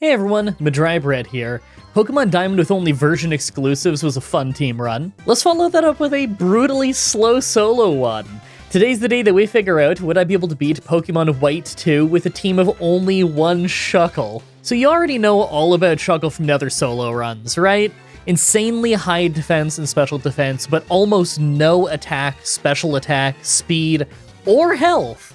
Hey everyone, Mah-Dry-Bread here. Pokemon Diamond with only version exclusives was a fun team run. Let's follow that up with a brutally slow solo one. Today's the day that we figure out would I be able to beat Pokemon White 2 with a team of only one Shuckle. So you already know all about Shuckle from the other solo runs, right? Insanely high defense and special defense, but almost no attack, special attack, speed, or health.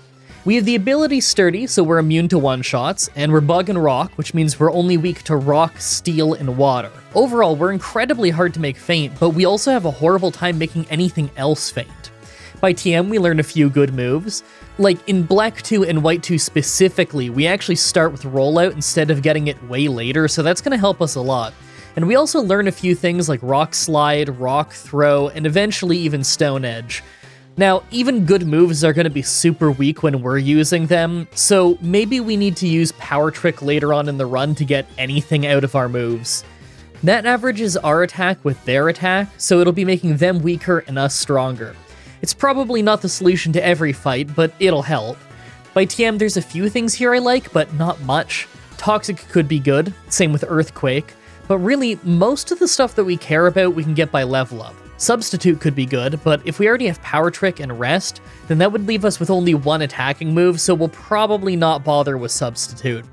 We have the ability Sturdy, so we're immune to one-shots, and we're Bug and Rock, which means we're only weak to Rock, Steel, and Water. Overall, we're incredibly hard to make faint, but we also have a horrible time making anything else faint. By TM, we learn a few good moves. Like, in Black 2 and White 2 specifically, we actually start with Rollout instead of getting it way later, so that's going to help us a lot. And we also learn a few things like Rock Slide, Rock Throw, and eventually even Stone Edge. Now, even good moves are going to be super weak when we're using them, so maybe we need to use Power Trick later on in the run to get anything out of our moves. That averages our attack with their attack, so it'll be making them weaker and us stronger. It's probably not the solution to every fight, but it'll help. By TM, there's a few things here I like, but not much. Toxic could be good, same with Earthquake, but really, most of the stuff that we care about we can get by level up. Substitute could be good, but if we already have Power Trick and Rest, then that would leave us with only one attacking move, so we'll probably not bother with Substitute.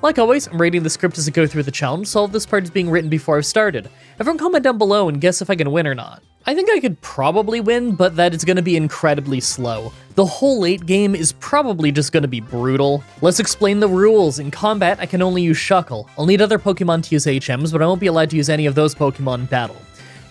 Like always, I'm reading the script as I go through the challenge, so all of this part is being written before I've started. Everyone comment down below and guess if I can win or not. I think I could probably win, but that is going to be incredibly slow. The whole late game is probably just going to be brutal. Let's explain the rules. In combat, I can only use Shuckle. I'll need other Pokemon to use HMs, but I won't be allowed to use any of those Pokemon in battle.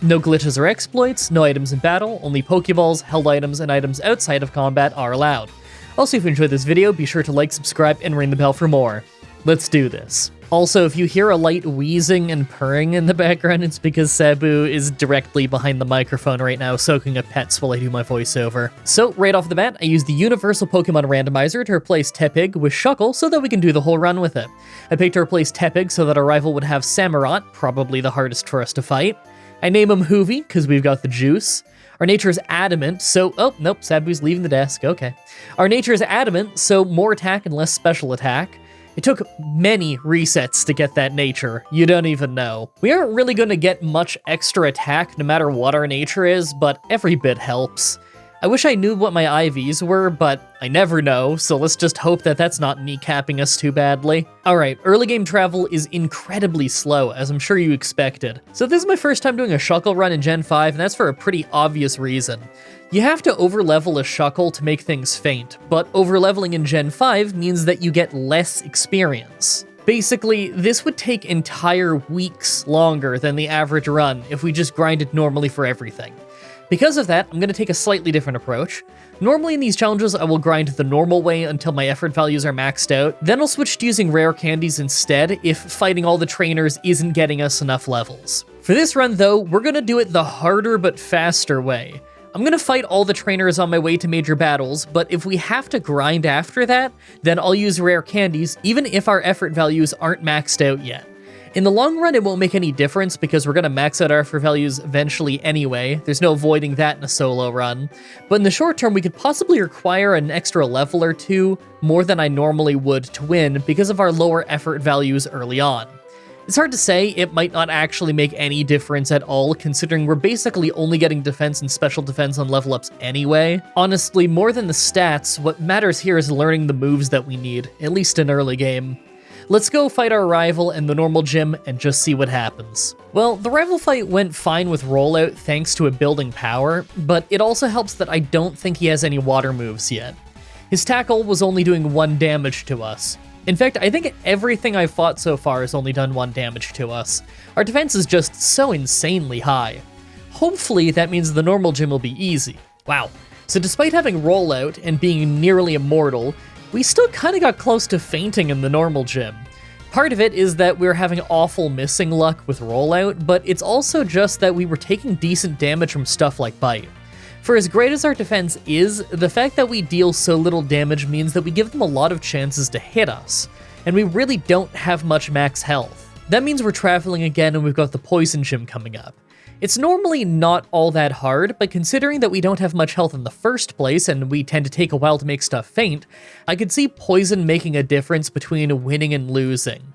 No glitches or exploits, no items in battle, only Pokeballs, held items, and items outside of combat are allowed. Also, if you enjoyed this video, be sure to like, subscribe, and ring the bell for more. Let's do this. Also, if you hear a light wheezing and purring in the background, it's because Sabu is directly behind the microphone right now, soaking up pets while I do my voiceover. So, right off the bat, I used the Universal Pokemon Randomizer to replace Tepig with Shuckle so that we can do the whole run with it. I picked to replace Tepig so that our rival would have Samurott, probably the hardest for us to fight. I name him Hoovy, because we've got the juice. Our nature is adamant, so... Oh, nope, Sabu's leaving the desk, okay. Our nature is adamant, so more attack and less special attack. It took many resets to get that nature, you don't even know. We aren't really going to get much extra attack no matter what our nature is, but every bit helps. I wish I knew what my IVs were, but I never know, so let's just hope that that's not kneecapping us too badly. Alright, early game travel is incredibly slow, as I'm sure you expected. So this is my first time doing a Shuckle run in Gen 5, and that's for a pretty obvious reason. You have to overlevel a Shuckle to make things faint, but overleveling in Gen 5 means that you get less experience. Basically, this would take entire weeks longer than the average run if we just grinded normally for everything. Because of that, I'm going to take a slightly different approach. Normally in these challenges, I will grind the normal way until my effort values are maxed out, then I'll switch to using rare candies instead if fighting all the trainers isn't getting us enough levels. For this run though, we're going to do it the harder but faster way. I'm going to fight all the trainers on my way to major battles, but if we have to grind after that, then I'll use rare candies even if our effort values aren't maxed out yet. In the long run, it won't make any difference because we're going to max out our effort values eventually anyway. There's no avoiding that in a solo run. But in the short term, we could possibly require an extra level or two more than I normally would to win because of our lower effort values early on. It's hard to say, it might not actually make any difference at all considering we're basically only getting defense and special defense on level ups anyway. Honestly, more than the stats, what matters here is learning the moves that we need, at least in early game. Let's go fight our rival in the normal gym and just see what happens. Well, the rival fight went fine with Rollout thanks to a building power, but it also helps that I don't think he has any water moves yet. His tackle was only doing 1 damage to us. In fact, I think everything I've fought so far has only done 1 damage to us. Our defense is just so insanely high. Hopefully that means the normal gym will be easy. Wow. So despite having Rollout and being nearly immortal, we still kinda got close to fainting in the normal gym. Part of it is that we're having awful missing luck with Rollout, but it's also just that we were taking decent damage from stuff like Bite. For as great as our defense is, the fact that we deal so little damage means that we give them a lot of chances to hit us, and we really don't have much max health. That means we're traveling again and we've got the Poison Gym coming up. It's normally not all that hard, but considering that we don't have much health in the first place and we tend to take a while to make stuff faint, I could see Poison making a difference between winning and losing.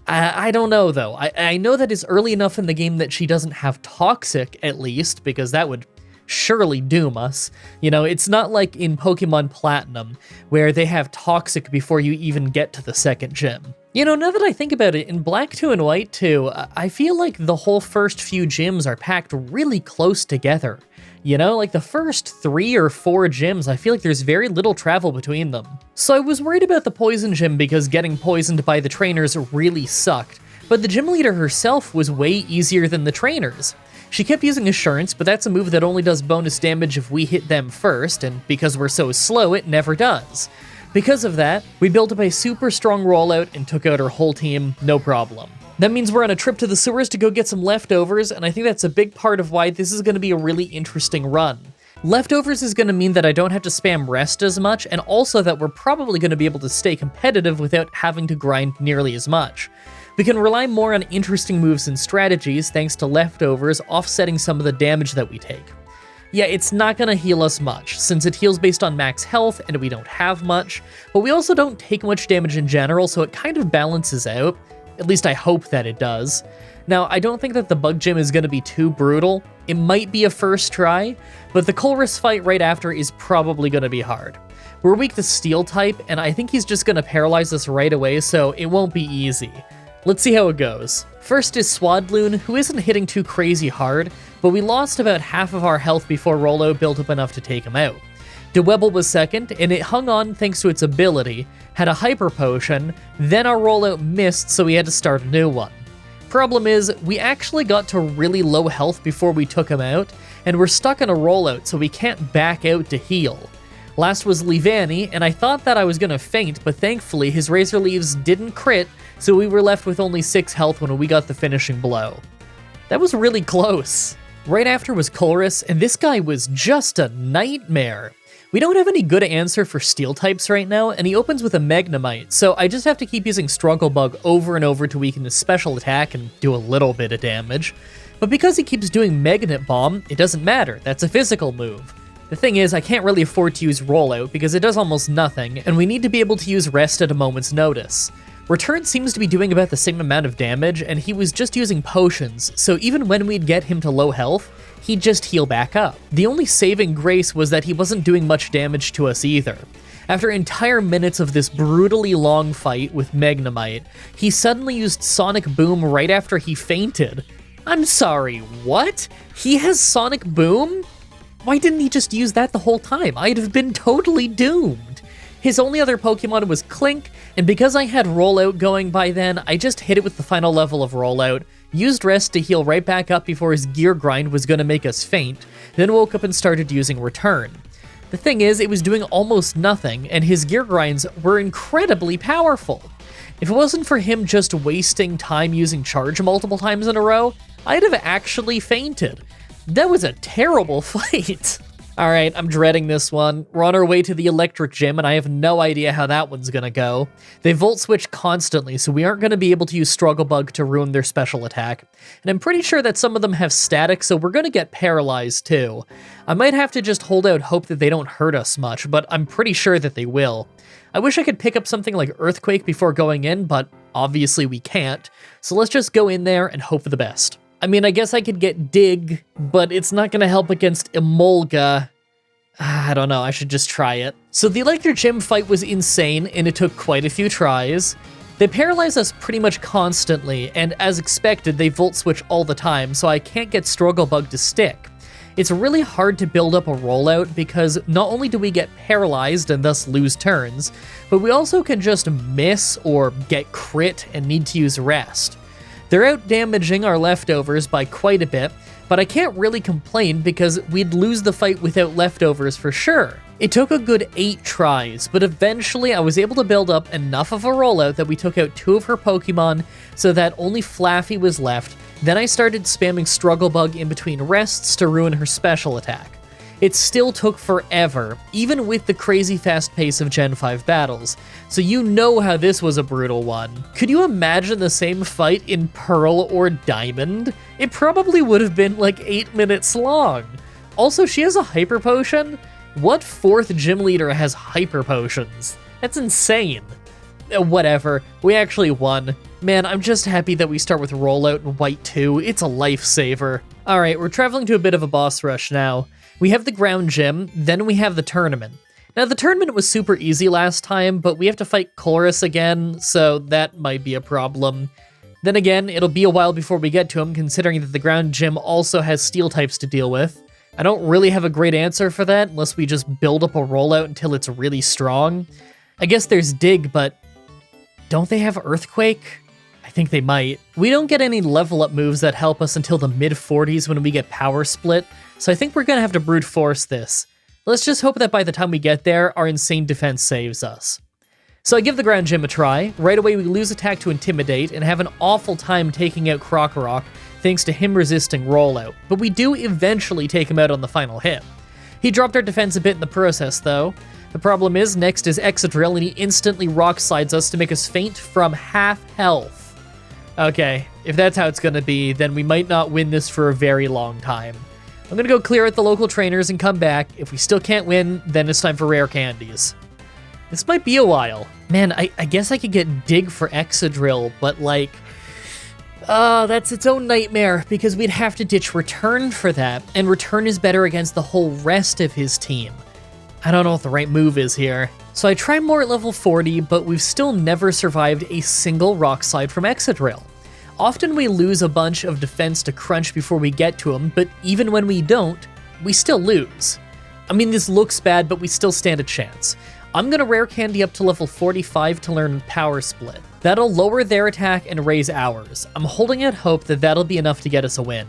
I don't know, though. I know that it's early enough in the game that she doesn't have Toxic, at least, because that would surely doom us. You know, it's not like in Pokemon Platinum, where they have Toxic before you even get to the second gym. You know, now that I think about it, in Black 2 and White 2, I feel like the whole first few gyms are packed really close together. You know, like the first 3 or 4 gyms, I feel like there's very little travel between them. So I was worried about the poison gym because getting poisoned by the trainers really sucked, but the gym leader herself was way easier than the trainers. She kept using Assurance, but that's a move that only does bonus damage if we hit them first, and because we're so slow, it never does. Because of that, we built up a super strong rollout and took out her whole team, no problem. That means we're on a trip to the sewers to go get some leftovers, and I think that's a big part of why this is going to be a really interesting run. Leftovers is going to mean that I don't have to spam rest as much, and also that we're probably going to be able to stay competitive without having to grind nearly as much. We can rely more on interesting moves and strategies thanks to leftovers offsetting some of the damage that we take. Yeah, it's not going to heal us much, since it heals based on max health and we don't have much, but we also don't take much damage in general, so it kind of balances out. At least I hope that it does. Now, I don't think that the bug gym is going to be too brutal. It might be a first try, but the Colress fight right after is probably going to be hard. We're weak to Steel type, and I think he's just going to paralyze us right away, so it won't be easy. Let's see how it goes. First is Swadloon, who isn't hitting too crazy hard, but we lost about half of our health before Rolo built up enough to take him out. Dewebble was second, and it hung on thanks to its ability, had a Hyper Potion, then our rollout missed, so we had to start a new one. Problem is, we actually got to really low health before we took him out, and we're stuck in a rollout, so we can't back out to heal. Last was Leavanny, and I thought that I was gonna faint, but thankfully his Razor Leaves didn't crit, so we were left with only 6 health when we got the finishing blow. That was really close. Right after was Colress, and this guy was just a nightmare. We don't have any good answer for Steel types right now, and he opens with a Magnemite, so I just have to keep using Struggle Bug over and over to weaken his special attack and do a little bit of damage. But because he keeps doing Magnet Bomb, it doesn't matter, that's a physical move. The thing is, I can't really afford to use Rollout because it does almost nothing, and we need to be able to use Rest at a moment's notice. Return seems to be doing about the same amount of damage, and he was just using potions, so even when we'd get him to low health, he'd just heal back up. The only saving grace was that he wasn't doing much damage to us either. After entire minutes of this brutally long fight with Magnemite, he suddenly used Sonic Boom right after he fainted. I'm sorry, what? He has Sonic Boom? Why didn't he just use that the whole time? I'd have been totally doomed. His only other Pokemon was Clink, and because I had Rollout going by then, I just hit it with the final level of Rollout, used Rest to heal right back up before his Gear Grind was gonna make us faint, then woke up and started using Return. The thing is, it was doing almost nothing, and his Gear Grinds were incredibly powerful. If it wasn't for him just wasting time using Charge multiple times in a row, I'd have actually fainted. That was a terrible fight. Alright, I'm dreading this one. We're on our way to the Electric Gym, and I have no idea how that one's gonna go. They Volt Switch constantly, so we aren't gonna be able to use Struggle Bug to ruin their special attack. And I'm pretty sure that some of them have static, so we're gonna get paralyzed too. I might have to just hold out hope that they don't hurt us much, but I'm pretty sure that they will. I wish I could pick up something like Earthquake before going in, but obviously we can't. So let's just go in there and hope for the best. I mean, I guess I could get Dig, but it's not gonna help against Emolga. I don't know, I should just try it. So the Electric Gym fight was insane, and it took quite a few tries. They paralyze us pretty much constantly, and as expected, they Volt Switch all the time, so I can't get Struggle Bug to stick. It's really hard to build up a rollout because not only do we get paralyzed and thus lose turns, but we also can just miss or get crit and need to use Rest. They're out-damaging our leftovers by quite a bit, but I can't really complain because we'd lose the fight without leftovers for sure. It took a good 8 tries, but eventually I was able to build up enough of a rollout that we took out 2 of her Pokemon so that only Flaffy was left. Then I started spamming Struggle Bug in between rests to ruin her special attack. It still took forever, even with the crazy fast pace of Gen 5 battles, so you know how this was a brutal one. Could you imagine the same fight in Pearl or Diamond? It probably would have been like 8 minutes long. Also, she has a Hyper Potion? What 4th gym leader has Hyper Potions? That's insane. Whatever, we actually won. Man, I'm just happy that we start with rollout in white too. It's a lifesaver. All right, we're traveling to a bit of a boss rush now. We have the ground gym, then we have the tournament. Now, the tournament was super easy last time, but we have to fight Chorus again, so that might be a problem. Then again, it'll be a while before we get to him, considering that the ground gym also has steel types to deal with. I don't really have a great answer for that, unless we just build up a rollout until it's really strong. I guess there's Dig, but don't they have Earthquake? I think they might. We don't get any level up moves that help us until the mid-40s when we get Power Split, so I think we're gonna have to brute force this. Let's just hope that by the time we get there, our insane defense saves us. So I give the ground gym a try. Right away we lose attack to Intimidate and have an awful time taking out Krokorok thanks to him resisting rollout, but we do eventually take him out on the final hit. He dropped our defense a bit in the process though. The problem is, next is Excadrill and he instantly rock slides us to make us faint from half health. Okay, if that's how it's gonna be, then we might not win this for a very long time. I'm gonna go clear out the local trainers and come back. If we still can't win, then it's time for rare candies. This might be a while. Man, I guess I could get Dig for Excadrill, but like, that's its own nightmare because we'd have to ditch Return for that, and Return is better against the whole rest of his team. I don't know what the right move is here. So I try more at level 40, but we've still never survived a single rock slide from Excadrill. Often we lose a bunch of defense to Crunch before we get to him, but even when we don't, we still lose. I mean, this looks bad, but we still stand a chance. I'm gonna rare candy up to level 45 to learn Power Split. That'll lower their attack and raise ours. I'm holding out hope that that'll be enough to get us a win.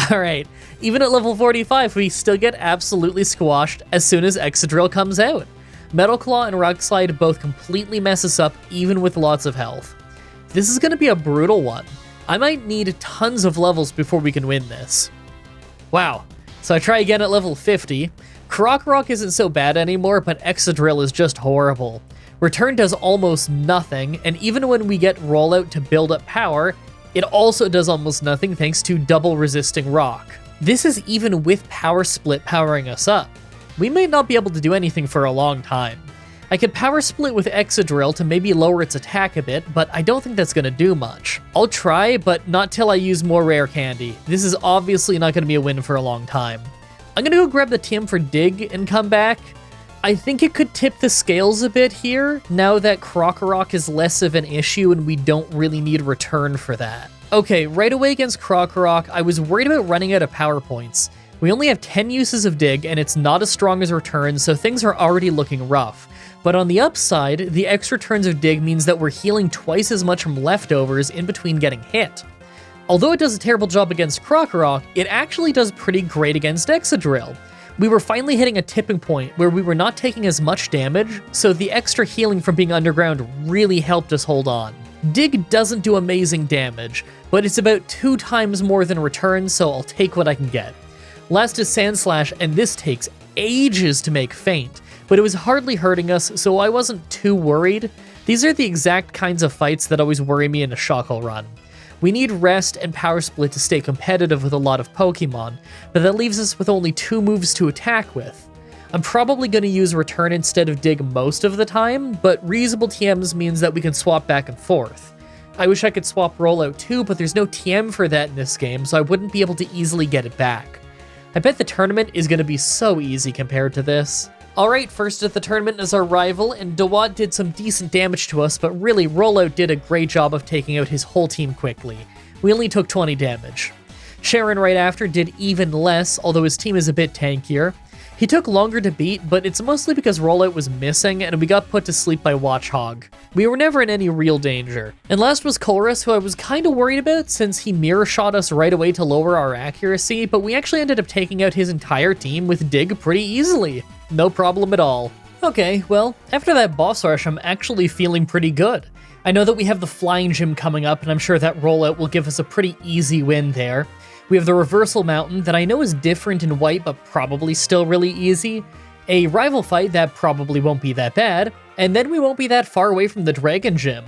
Alright, even at level 45, we still get absolutely squashed as soon as Excadrill comes out. Metal Claw and Rock Slide both completely mess us up, even with lots of health. This is gonna be a brutal one. I might need tons of levels before we can win this. Wow, so I try again at level 50. Krokorok isn't so bad anymore, but Excadrill is just horrible. Return does almost nothing, and even when we get Rollout to build up power, it also does almost nothing thanks to double resisting rock. This is even with Power Split powering us up. We may not be able to do anything for a long time. I could Power Split with Excadrill to maybe lower its attack a bit, but I don't think that's gonna do much. I'll try, but not till I use more rare candy. This is obviously not gonna be a win for a long time. I'm gonna go grab the TM for Dig and come back. I think it could tip the scales a bit here, now that Krokorok is less of an issue and we don't really need Return for that. Okay, right away against Krokorok, I was worried about running out of power points. We only have 10 uses of Dig, and it's not as strong as Return, so things are already looking rough. But on the upside, the extra turns of Dig means that we're healing twice as much from leftovers in between getting hit. Although it does a terrible job against Krokorok, it actually does pretty great against Excadrill. We were finally hitting a tipping point where we were not taking as much damage, so the extra healing from being underground really helped us hold on. Dig doesn't do amazing damage, but it's about 2 times more than Return, so I'll take what I can get. Last is Sand Slash, and this takes ages to make faint, but it was hardly hurting us, so I wasn't too worried. These are the exact kinds of fights that always worry me in a Shuckle run. We need Rest and Power Split to stay competitive with a lot of Pokemon, but that leaves us with only 2 moves to attack with. I'm probably going to use Return instead of Dig most of the time, but reusable TMs means that we can swap back and forth. I wish I could swap Rollout too, but there's no TM for that in this game, so I wouldn't be able to easily get it back. I bet the tournament is going to be so easy compared to this. Alright, first at the tournament is our rival, and Dewat did some decent damage to us, but really Rollout did a great job of taking out his whole team quickly. We only took 20 damage. Sharon right after did even less, although his team is a bit tankier. He took longer to beat, but it's mostly because Rollout was missing and we got put to sleep by Watchhog. We were never in any real danger. And last was Chorus, who I was kinda worried about since he mirror shot us right away to lower our accuracy, but we actually ended up taking out his entire team with Dig pretty easily. No problem at all. Okay, well, after that boss rush, I'm actually feeling pretty good. I know that we have the Flying Gym coming up, and I'm sure that Rollout will give us a pretty easy win there. We have the Reversal Mountain that I know is different in white, but probably still really easy. A rival fight that probably won't be that bad, and then we won't be that far away from the Dragon Gym.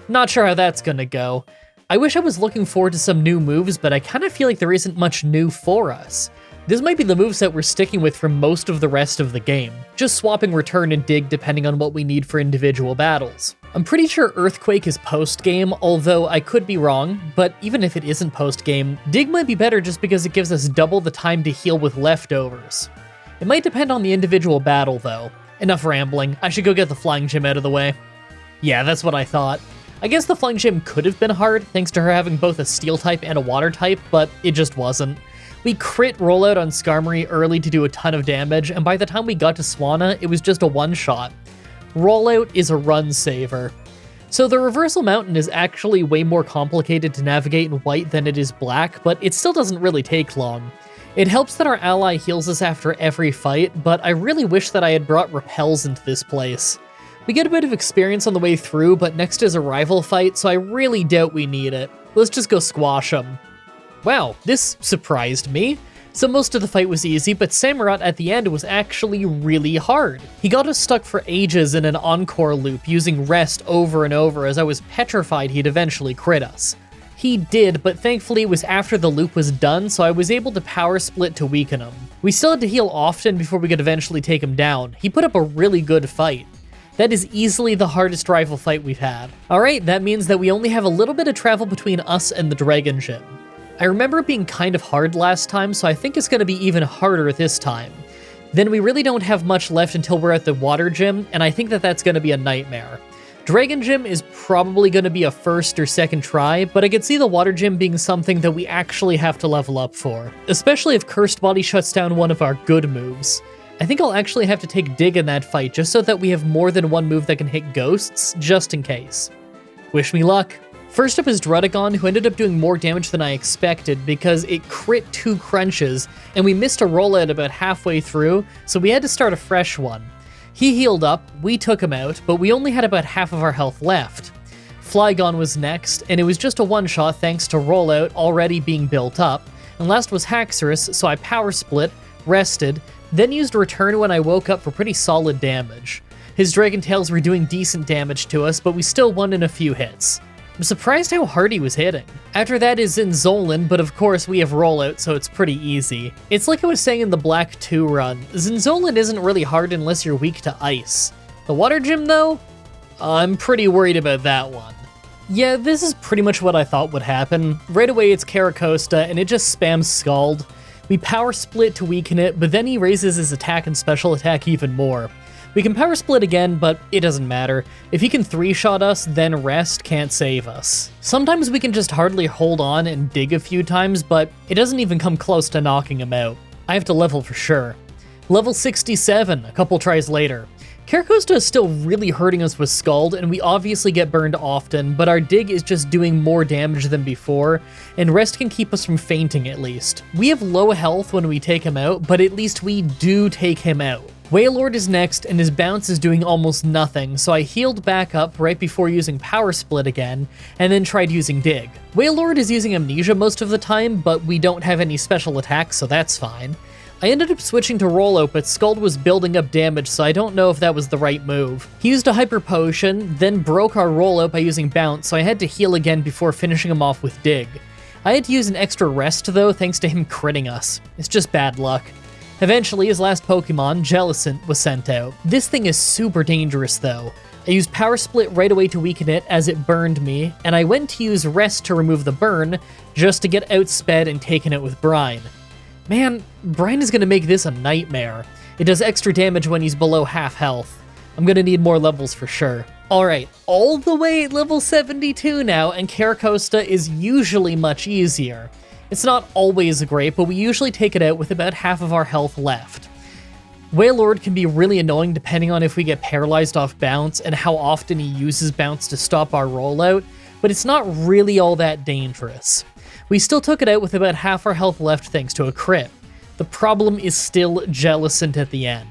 Not sure how that's gonna go. I wish I was looking forward to some new moves, but I kinda feel like there isn't much new for us. This might be the moveset we're sticking with for most of the rest of the game, just swapping Return and Dig depending on what we need for individual battles. I'm pretty sure Earthquake is post-game, although I could be wrong, but even if it isn't post-game, Dig might be better just because it gives us double the time to heal with leftovers. It might depend on the individual battle though. Enough rambling, I should go get the Flying Gym out of the way. Yeah, that's what I thought. I guess the Flying Gym could have been hard thanks to her having both a Steel type and a Water type, but it just wasn't. We crit Rollout on Skarmory early to do a ton of damage, and by the time we got to Swanna, it was just a one-shot. Rollout is a run saver. So the Reversal Mountain is actually way more complicated to navigate in white than it is black, but it still doesn't really take long. It helps that our ally heals us after every fight, but I really wish that I had brought repels into this place. We get a bit of experience on the way through, but next is a rival fight, so I really doubt we need it. Let's just go squash them. Wow, this surprised me. So most of the fight was easy, but Samurott at the end was actually really hard. He got us stuck for ages in an encore loop, using rest over and over as I was petrified he'd eventually crit us. He did, but thankfully it was after the loop was done, so I was able to power split to weaken him. We still had to heal often before we could eventually take him down. He put up a really good fight. That is easily the hardest rival fight we've had. Alright, that means that we only have a little bit of travel between us and the Dragon Gym. I remember it being kind of hard last time, so I think it's going to be even harder this time. Then we really don't have much left until we're at the Water Gym, and I think that that's going to be a nightmare. Dragon Gym is probably going to be a first or second try, but I could see the Water Gym being something that we actually have to level up for, especially if Cursed Body shuts down one of our good moves. I think I'll actually have to take Dig in that fight just so that we have more than one move that can hit ghosts, just in case. Wish me luck. First up is Druddigon, who ended up doing more damage than I expected because it crit 2 crunches, and we missed a rollout about halfway through, so we had to start a fresh one. He healed up, we took him out, but we only had about half of our health left. Flygon was next, and it was just a one-shot thanks to rollout already being built up, and last was Haxorus, so I power split, rested, then used Return when I woke up for pretty solid damage. His Dragon Tails were doing decent damage to us, but we still won in a few hits. I'm surprised how hard he was hitting. After that is Zinzolin, but of course we have Rollout, so it's pretty easy. It's like I was saying in the Black 2 run, Zinzolin isn't really hard unless you're weak to Ice. The Water Gym though? I'm pretty worried about that one. Yeah, this is pretty much what I thought would happen. Right away it's Caracosta, and it just spams Scald. We power split to weaken it, but then he raises his attack and special attack even more. We can power split again, but it doesn't matter. If he can 3-shot us, then rest can't save us. Sometimes we can just hardly hold on and dig a few times, but it doesn't even come close to knocking him out. I have to level for sure. Level 67, a couple tries later. Caracosta is still really hurting us with Scald, and we obviously get burned often, but our dig is just doing more damage than before, and rest can keep us from fainting at least. We have low health when we take him out, but at least we do take him out. Wailord is next, and his bounce is doing almost nothing, so I healed back up right before using Power Split again, and then tried using Dig. Wailord is using Amnesia most of the time, but we don't have any special attacks, so that's fine. I ended up switching to Rollout, but Scald was building up damage, so I don't know if that was the right move. He used a Hyper Potion, then broke our Rollout by using Bounce, so I had to heal again before finishing him off with Dig. I had to use an extra rest though, thanks to him critting us. It's just bad luck. Eventually, his last Pokemon, Jellicent, was sent out. This thing is super dangerous though. I used Power Split right away to weaken it as it burned me, and I went to use Rest to remove the burn, just to get outsped and taken it with Brine. Man, Brine is gonna make this a nightmare. It does extra damage when he's below half health. I'm gonna need more levels for sure. Alright, all the way at level 72 now, and Caracosta is usually much easier. It's not always great, but we usually take it out with about half of our health left. Wailord can be really annoying depending on if we get paralyzed off Bounce and how often he uses Bounce to stop our rollout, but it's not really all that dangerous. We still took it out with about half our health left thanks to a crit. The problem is still Jellicent at the end.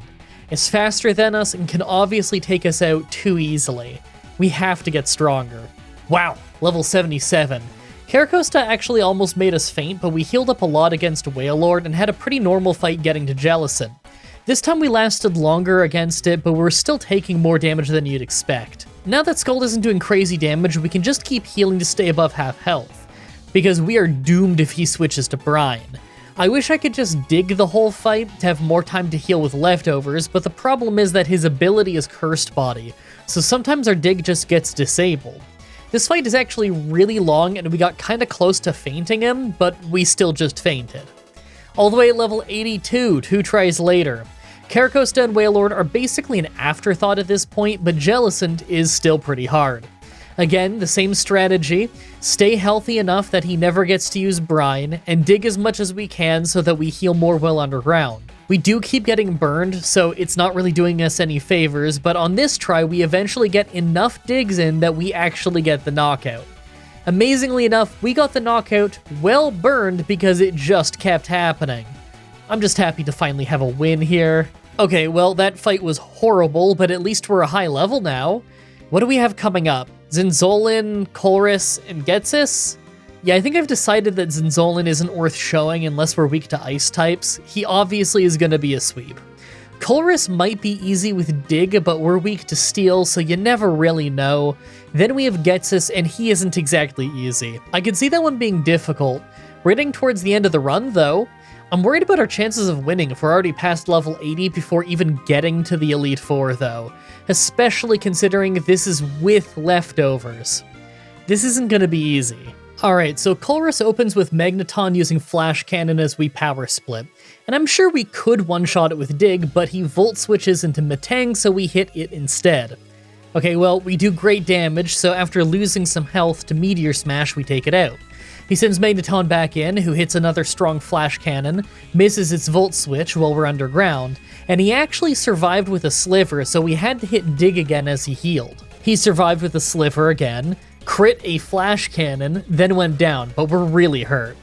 It's faster than us and can obviously take us out too easily. We have to get stronger. Wow, level 77. Caracosta actually almost made us faint, but we healed up a lot against Wailord and had a pretty normal fight getting to Jellicent. This time we lasted longer against it, but we're still taking more damage than you'd expect. Now that Scald isn't doing crazy damage, we can just keep healing to stay above half health, because we are doomed if he switches to Brine. I wish I could just dig the whole fight to have more time to heal with leftovers, but the problem is that his ability is Cursed Body, so sometimes our dig just gets disabled. This fight is actually really long and we got kinda close to fainting him, but we still just fainted. All the way at level 82, 2 tries later. Caracosta and Wailord are basically an afterthought at this point, but Jellicent is still pretty hard. Again, the same strategy, stay healthy enough that he never gets to use Brine, and dig as much as we can so that we heal more well underground. We do keep getting burned, so it's not really doing us any favors, but on this try we eventually get enough digs in that we actually get the knockout. Amazingly enough, we got the knockout well burned because it just kept happening. I'm just happy to finally have a win here. Okay, well that fight was horrible, but at least we're a high level now. What do we have coming up? Zinzolin, Colress, and Getsis? Yeah, I think I've decided that Zinzolin isn't worth showing unless we're weak to ice types. He obviously is going to be a sweep. Colress might be easy with Dig, but we're weak to Steel, so you never really know. Then we have Getsis, and he isn't exactly easy. I could see that one being difficult. We're getting towards the end of the run, though. I'm worried about our chances of winning if we're already past level 80 before even getting to the Elite Four, though. Especially considering this is with leftovers. This isn't going to be easy. Alright, so Colress opens with Magneton using Flash Cannon as we power split. And I'm sure we could one-shot it with Dig, but he Volt switches into Metang, so we hit it instead. Okay, well, we do great damage, so after losing some health to Meteor Smash, we take it out. He sends Magneton back in, who hits another strong Flash Cannon, misses its Volt Switch while we're underground, and he actually survived with a Sliver, so we had to hit Dig again as he healed. He survived with a Sliver again, crit a Flash Cannon, then went down, but we're really hurt.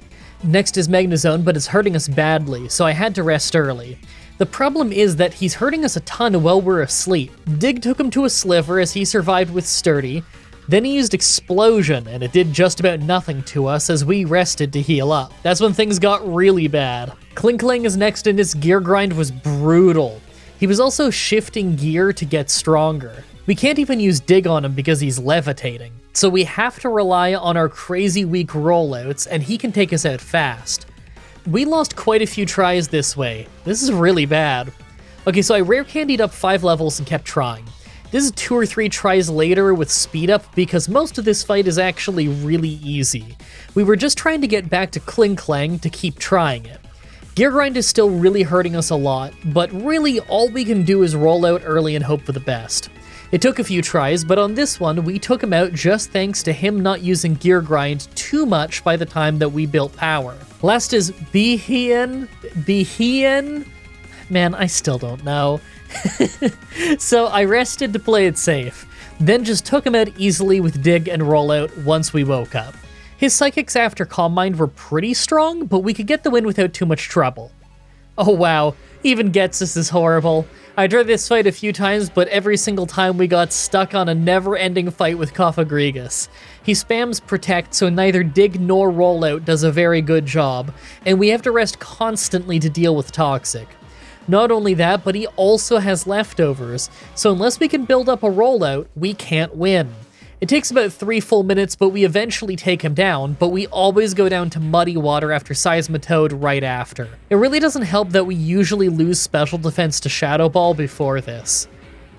Next is Magnezone, but it's hurting us badly, so I had to rest early. The problem is that he's hurting us a ton while we're asleep. Dig took him to a Sliver as he survived with Sturdy, then he used Explosion, and it did just about nothing to us as we rested to heal up. That's when things got really bad. Klinkling is next, and his gear grind was brutal. He was also shifting gear to get stronger. We can't even use Dig on him because he's levitating. So we have to rely on our crazy weak rollouts, and he can take us out fast. We lost quite a few tries this way. This is really bad. Okay, so I rare candied up 5 levels and kept trying. This is 2 or 3 tries later with speed up because most of this fight is actually really easy. We were just trying to get back to Klinklang to keep trying it. Gear grind is still really hurting us a lot, but really all we can do is roll out early and hope for the best. It took a few tries, but on this one, we took him out just thanks to him not using gear grind too much by the time that we built power. Last is Behian? Man, I still don't know. So I rested to play it safe, then just took him out easily with Dig and Rollout once we woke up. His Psychics after Calm Mind were pretty strong, but we could get the win without too much trouble. Oh wow, even Getsis is horrible. I tried this fight a few times, but every single time we got stuck on a never-ending fight with Regigigas. He spams Protect, so neither Dig nor Rollout does a very good job, and we have to rest constantly to deal with Toxic. Not only that, but he also has leftovers, so unless we can build up a rollout, we can't win. It takes about 3 full minutes, but we eventually take him down, but we always go down to Muddy Water after Seismitoad right after. It really doesn't help that we usually lose Special Defense to Shadow Ball before this.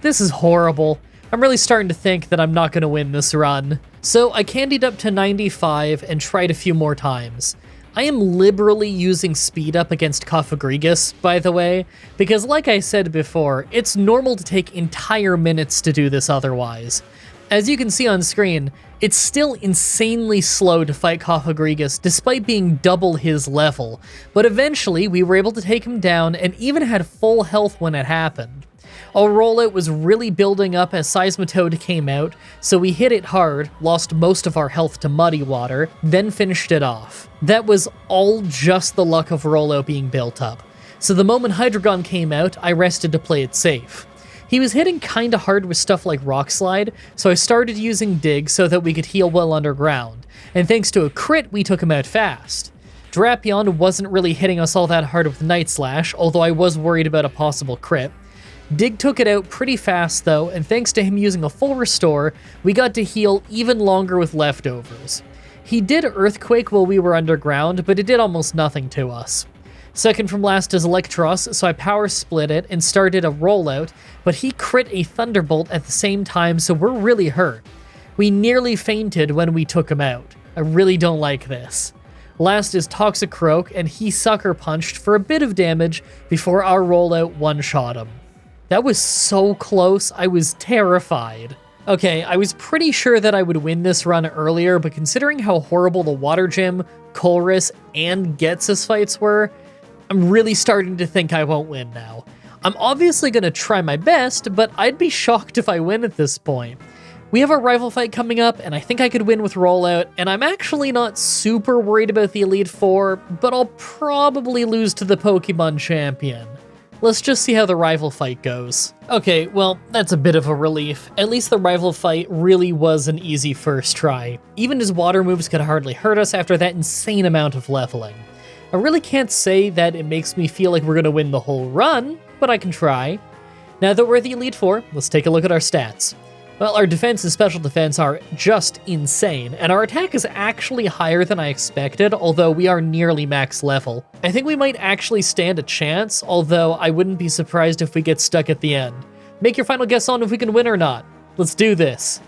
This is horrible. I'm really starting to think that I'm not going to win this run. So I candied up to 95 and tried a few more times. I am liberally using speed up against Regigigas, by the way, because like I said before, it's normal to take entire minutes to do this otherwise. As you can see on screen, it's still insanely slow to fight Regigigas despite being double his level, but eventually we were able to take him down and even had full health when it happened. Our rollout was really building up as Seismitoad came out, so we hit it hard, lost most of our health to Muddy Water, then finished it off. That was all just the luck of rollout being built up. So the moment Hydreigon came out, I rested to play it safe. He was hitting kinda hard with stuff like Rock Slide, so I started using Dig so that we could heal well underground, and thanks to a crit, we took him out fast. Drapion wasn't really hitting us all that hard with Night Slash, although I was worried about a possible crit. Dig took it out pretty fast though, and thanks to him using a full restore, we got to heal even longer with leftovers. He did Earthquake while we were underground, but it did almost nothing to us. Second from last is Electros, so I power split it and started a rollout, but he crit a Thunderbolt at the same time, so we're really hurt. We nearly fainted when we took him out. I really don't like this. Last is Toxicroak, and he Sucker Punched for a bit of damage before our rollout one-shot him. That was so close, I was terrified. Okay, I was pretty sure that I would win this run earlier, but considering how horrible the Water Gym, Colress, and Getsus fights were, I'm really starting to think I won't win now. I'm obviously going to try my best, but I'd be shocked if I win at this point. We have our rival fight coming up, and I think I could win with rollout, and I'm actually not super worried about the Elite Four, but I'll probably lose to the Pokemon champion. Let's just see how the rival fight goes. Okay, well, that's a bit of a relief. At least the rival fight really was an easy first try. Even his water moves could hardly hurt us after that insane amount of leveling. I really can't say that it makes me feel like we're going to win the whole run, but I can try. Now that we're at the Elite Four, let's take a look at our stats. Well, our defense and special defense are just insane, and our attack is actually higher than I expected, although we are nearly max level. I think we might actually stand a chance, although I wouldn't be surprised if we get stuck at the end. Make your final guess on if we can win or not. Let's do this.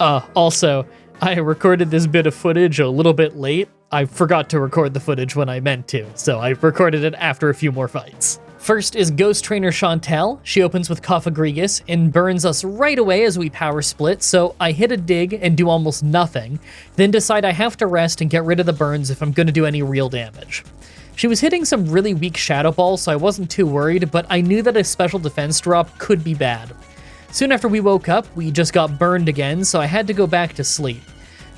Also, I recorded this bit of footage a little bit late. I forgot to record the footage when I meant to, so I recorded it after a few more fights. First is Ghost Trainer Chantel. She opens with Regigigas and burns us right away as we power split, so I hit a dig and do almost nothing, then decide I have to rest and get rid of the burns if I'm going to do any real damage. She was hitting some really weak Shadow Balls, so I wasn't too worried, but I knew that a special defense drop could be bad. Soon after we woke up, we just got burned again, so I had to go back to sleep.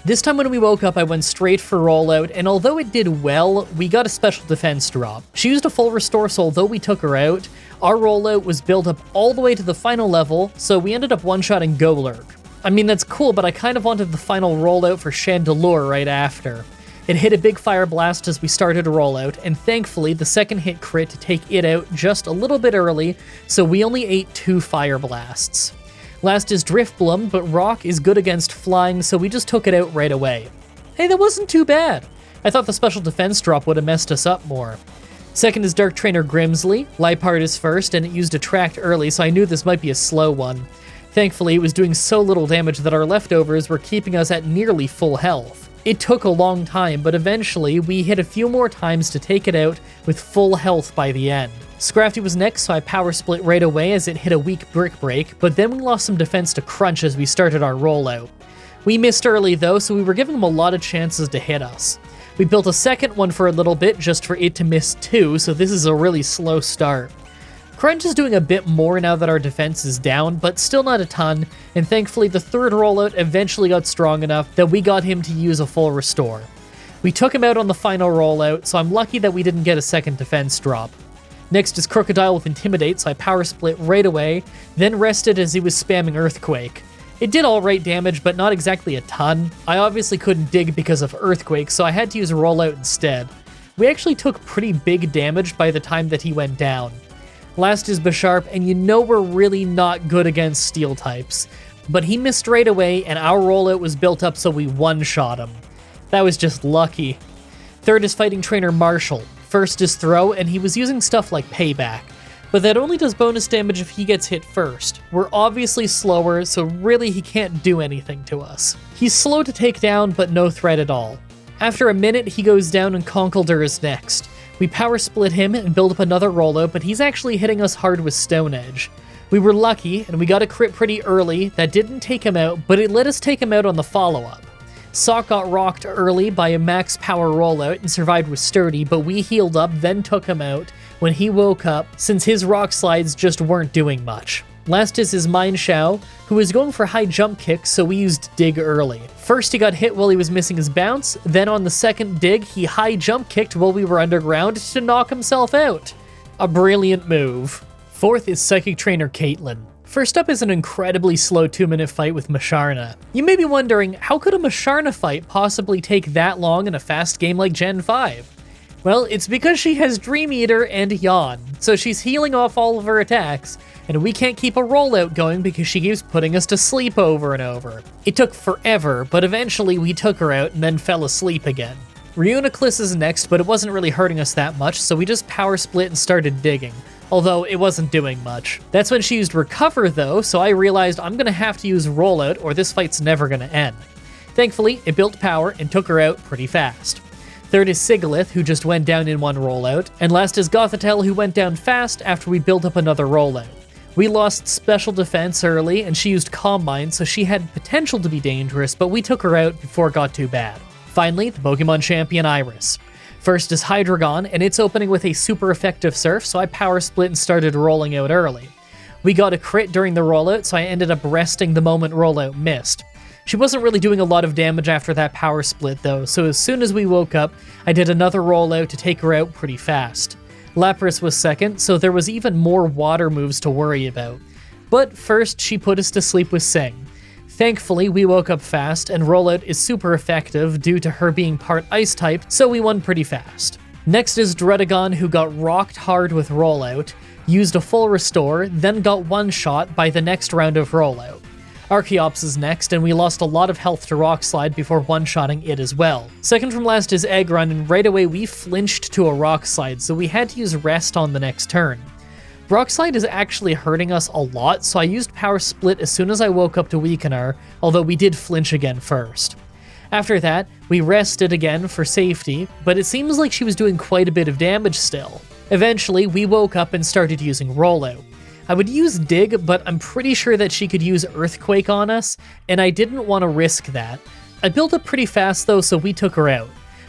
This time when we woke up, I went straight for rollout, and although it did well, we got a special defense drop. She used a full restore, so although we took her out, our rollout was built up all the way to the final level, so we ended up one-shotting Golurk. I mean, that's cool, but I kind of wanted the final rollout for Chandelure right after. It hit a big Fire Blast as we started a rollout, and thankfully the second hit crit to take it out just a little bit early, so we only ate 2 Fire Blasts. Last is Driftbloom, but Rock is good against flying, so we just took it out right away. Hey, that wasn't too bad. I thought the special defense drop would have messed us up more. Second is Dark Trainer Grimsley. Liepard is first, and it used Attract early, so I knew this might be a slow one. Thankfully, it was doing so little damage that our leftovers were keeping us at nearly full health. It took a long time, but eventually we hit a few more times to take it out with full health by the end. Scrafty was next, so I power split right away as it hit a weak Brick Break, but then we lost some defense to Crunch as we started our rollout. We missed early though, so we were giving him a lot of chances to hit us. We built a second one for a little bit just for it to miss 2, so this is a really slow start. Crunch is doing a bit more now that our defense is down, but still not a ton, and thankfully the third rollout eventually got strong enough that we got him to use a full restore. We took him out on the final rollout, so I'm lucky that we didn't get a second defense drop. Next is Crocodile with Intimidate, so I power split right away, then rested as he was spamming Earthquake. It did alright damage, but not exactly a ton. I obviously couldn't dig because of Earthquake, so I had to use a rollout instead. We actually took pretty big damage by the time that he went down. Last is Bisharp, and you know we're really not good against Steel types. But he missed right away, and our rollout was built up so we one-shot him. That was just lucky. Third is Fighting Trainer Marshall. First is Throw, and he was using stuff like Payback, but that only does bonus damage if he gets hit first. We're obviously slower, so really he can't do anything to us. He's slow to take down, but no threat at all. After a minute, he goes down and Conkeldurr is next. We power split him and build up another rollout, but he's actually hitting us hard with Stone Edge. We were lucky, and we got a crit pretty early. That didn't take him out, but it let us take him out on the follow-up. Sock got rocked early by a max power rollout and survived with Sturdy, but we healed up, then took him out when he woke up, since his rock slides just weren't doing much. Last is his Mineshaw, who was going for high jump kicks, so we used Dig early. First he got hit while he was missing his bounce, then on the second dig he high jump kicked while we were underground to knock himself out. A brilliant move. Fourth is Psychic Trainer Caitlyn. First up is an incredibly slow 2-minute fight with Musharna. You may be wondering, how could a Musharna fight possibly take that long in a fast game like Gen 5? Well, it's because she has Dream Eater and Yawn, so she's healing off all of her attacks, and we can't keep a rollout going because she keeps putting us to sleep over and over. It took forever, but eventually we took her out and then fell asleep again. Reuniclus is next, but it wasn't really hurting us that much, so we just power split and started digging. Although it wasn't doing much. That's when she used Recover though, so I realized I'm gonna have to use Rollout or this fight's never gonna end. Thankfully, it built power and took her out pretty fast. Third is Sigalith, who just went down in one rollout, and last is Gothitelle, who went down fast after we built up another rollout. We lost special defense early, and she used Calm Mind, so she had potential to be dangerous, but we took her out before it got too bad. Finally, the Pokemon champion Iris. First is Hydreigon, and it's opening with a super effective Surf, so I power split and started rolling out early. We got a crit during the rollout, so I ended up resting the moment rollout missed. She wasn't really doing a lot of damage after that power split though, so as soon as we woke up, I did another rollout to take her out pretty fast. Lapras was second, so there was even more water moves to worry about. But first, she put us to sleep with Sing. Thankfully, we woke up fast, and Rollout is super effective due to her being part Ice-type, so we won pretty fast. Next is Druddigon, who got rocked hard with Rollout, used a full Restore, then got one-shot by the next round of Rollout. Archeops is next, and we lost a lot of health to Rock Slide before one-shotting it as well. Second from last is Aggron, and right away we flinched to a Rock Slide, so we had to use Rest on the next turn. Rock Slide is actually hurting us a lot, so I used Power Split as soon as I woke up to weaken her, although we did flinch again first. After that, we rested again for safety, but it seems like she was doing quite a bit of damage still. Eventually, we woke up and started using Rollout. I would use Dig, but I'm pretty sure that she could use Earthquake on us, and I didn't want to risk that. I built up pretty fast though, so we took her out.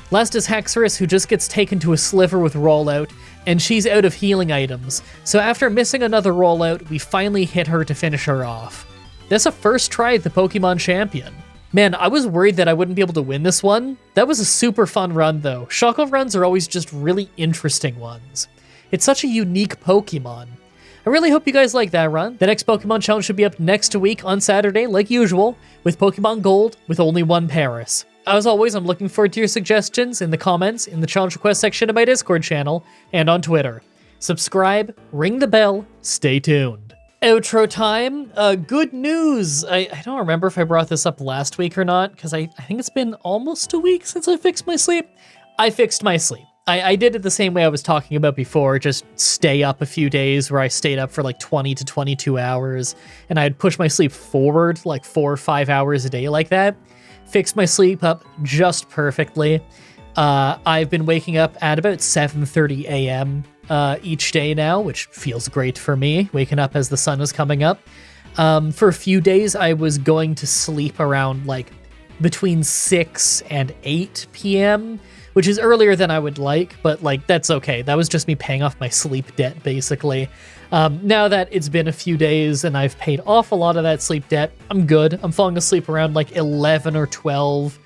Last is Haxorus, who just gets taken to a sliver with Rollout, and she's out of healing items, so after missing another Rollout, we finally hit her to finish her off. That's a first try at the Pokemon Champion. Man, I was worried that I wouldn't be able to win this one. That was a super fun run though. Shuckle runs are always just really interesting ones. It's such a unique Pokemon. I really hope you guys like that run. The next Pokemon Challenge should be up next week on Saturday, like usual, with Pokemon Gold with only one Paris. As always, I'm looking forward to your suggestions in the comments, in the challenge request section of my Discord channel, and on Twitter. Subscribe, ring the bell, stay tuned. Outro time. Good news. I don't remember if I brought this up last week or not, because I think it's been almost a week since I fixed my sleep. I fixed my sleep. I did it the same way I was talking about before, just stay up a few days where I stayed up for like 20 to 22 hours, and I'd push my sleep forward like 4 or 5 hours a day like that. Fixed my sleep up just perfectly. I've been waking up at about 7:30 a.m. Each day now, which feels great for me, waking up as the sun is coming up. For a few days, I was going to sleep around like between 6 and 8 p.m., which is earlier than I would like, but like that's okay. That was just me paying off my sleep debt, basically. Now that it's been a few days and I've paid off a lot of that sleep debt, I'm good. I'm falling asleep around like 11 or 12,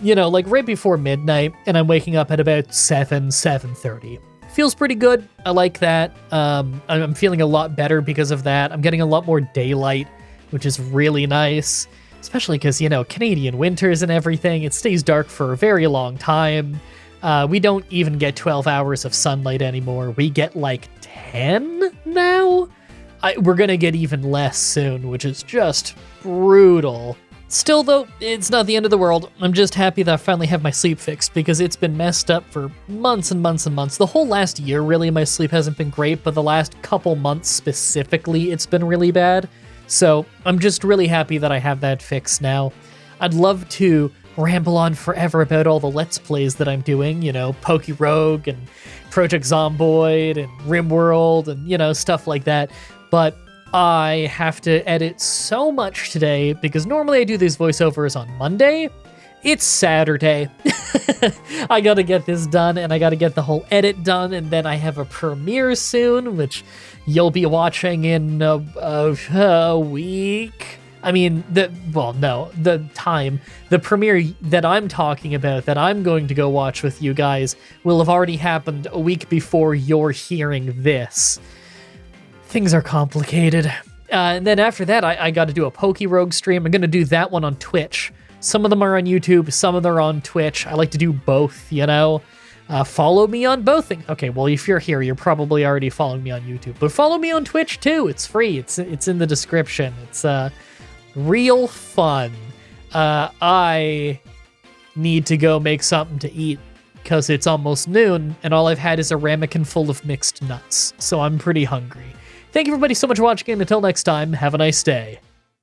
you know, like right before midnight, and I'm waking up at about 7:30. Feels pretty good. I like that. I'm feeling a lot better because of that. I'm getting a lot more daylight, which is really nice. Especially because, you know, Canadian winters and everything, it stays dark for a very long time. We don't even get 12 hours of sunlight anymore. We get like 10 now? We're gonna get even less soon, which is just brutal. Still though, it's not the end of the world. I'm just happy that I finally have my sleep fixed because it's been messed up for months and months and months. The whole last year, really, my sleep hasn't been great, but the last couple months specifically, it's been really bad. So I'm just really happy that I have that fixed now. I'd love to ramble on forever about all the Let's Plays that I'm doing, you know, Pokerogue and Project Zomboid and RimWorld and, you know, stuff like that. But I have to edit so much today because normally I do these voiceovers on Monday. It's Saturday. I gotta get this done, and I gotta get the whole edit done, and then I have a premiere soon, which you'll be watching in a week. I mean, the premiere that I'm talking about, that I'm going to go watch with you guys, will have already happened a week before you're hearing this. Things are complicated. And then after that, I gotta do a Pokerogue stream. I'm gonna do that one on Twitch. Some of them are on YouTube, some of them are on Twitch. I like to do both, you know? Follow me on both things. Okay, well, if you're here, you're probably already following me on YouTube. But follow me on Twitch, too. It's free. It's in the description. It's real fun. I need to go make something to eat because it's almost noon and all I've had is a ramekin full of mixed nuts. So I'm pretty hungry. Thank you everybody so much for watching, and until next time, have a nice day.